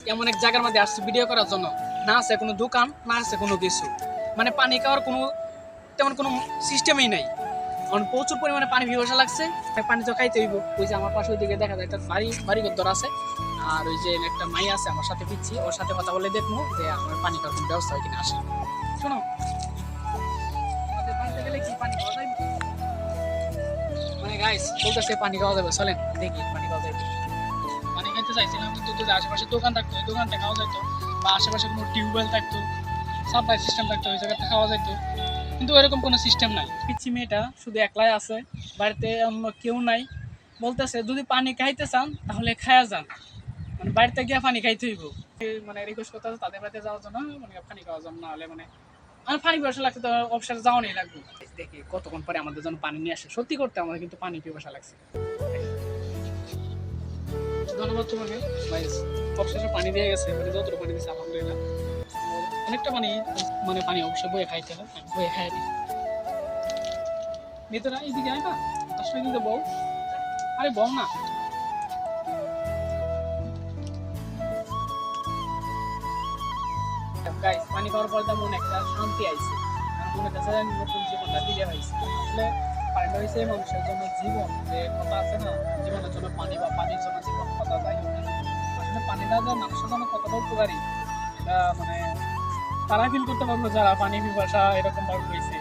এমন এক জায়গার মধ্যে আসছে ভিডিও করার জন্য, না আছে কোনো দোকান, না আছে কোনো কিছু, মানে পানি খাওয়ার কোনো তেমন কোনো সিস্টেমই নাই। কারণ প্রচুর পরিমাণে পানি পিপাসা লাগছে, পানি তো খাইতে হইব। ওই যে আমার পাশে ওইদিকে দেখা যায় একটা বাড়ি ঘর আছে, আর ওই যে একটা মাই আছে আমার সাথে পিচ্ছি, ওর সাথে কথা বলে দেখবো যে আমার পানি খাওয়ার কোনো ব্যবস্থা হয় কিনা। আসে শোনো, আমাদের বাড়িতে গেলে কি পানি খাওয়া যায়? মানে গাইস বলতেছে পানি খাওয়া যাবে, চলেন দেখি পানি খাওয়া যাবে। পানি খাইতে চাইছিলাম কিন্তু যদি আশেপাশে দোকান থাকতো ওই দোকানটা খাওয়া যেত, বা আশেপাশে কোনো টিউবওয়েল থাকতো, সাপ্লাই সিস্টেম থাকতো, ওই জায়গাতে খাওয়া যেত। কিন্তু এরকম কোনো সিস্টেম নাই। পিচ্ছি মেয়েটা শুধু একলাই আছে, বাড়িতে অন্য কেউ নাই। বলতেছে যদি পানি খাইতে চান তাহলে খায়া যান, মানে বাড়িতে গিয়ে পানি খাইতে হইব। মানে রিকোয়েস্ট করতে তাদের বাড়িতে যাওয়ার জন্য, মানে পানি খাওয়া যান, না হলে মানে আমার পানি পিপাসা লাগছে, তো অবসরে যাওয়া নেই লাগবে। দেখি কতক্ষণ পরে আমাদের জন্য পানি নিয়ে আসে। সত্যি করতে আমাদের কিন্তু পানি পিপাসা লাগছে। ধন্যবাদ তোমাকে ভাই, অবশেষে পানি দিয়ে গেছে, মানে যতটুকু পানি দিয়েছে আলহামদুলিল্লাহ। অনেকটা পানি, মানে পানি অবশ্যই বয়ে খাইতে হবে, বয়ে খাই দিই। ভেতরে এইদিকে আয় না, আসলে কিন্তু বউ, আরে বল না। গাইস পানি খাওয়ার পর তেমন একটা শান্তি আইছে, আমার মনে কাছে নতুন জীবনটা ফিরে পাইছে। আসলে পানিটা হয়েছে মানুষের জন্য জীবন, যে কথা আছে না, জীবনের জন্য পানি বা পানির জন্য জীবন, কথা যাই হোক না। আসলে পানিটা যে মানুষের জন্য কতটা উপকারী, এটা মানে তারা ফিল করতে পারবো যারা পানি পিপাসা এরকম ভাবে হয়েছে।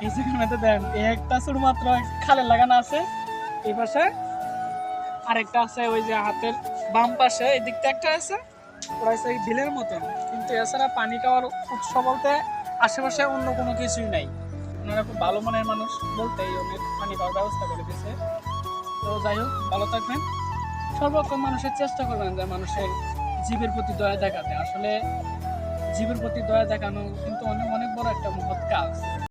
এই জায়গার দেন একটা শুধুমাত্র খালে লাগানো আছে, এই পাশে আরেকটা আছে, ওই যে হাতের বাম পাশে এই দিকটা একটা আছে, ওরা হচ্ছে বিলের মতন। কিন্তু এছাড়া পানি খাওয়ার উৎস বলতে আশেপাশে অন্য কোনো কিছুই নাই। ওনারা খুব ভালো মনের মানুষ, বলতে এই অনেক পানি খাওয়ার ব্যবস্থা করে দিয়েছে। তো যাই হোক, ভালো থাকবেন, সর্বক্ষণ মানুষের চেষ্টা করবেন যে মানুষের জীবের প্রতি দয়া দেখাতে। আসলে জীবের প্রতি দয়া দেখানো কিন্তু অনেক অনেক বড় একটা মহৎ কাজ।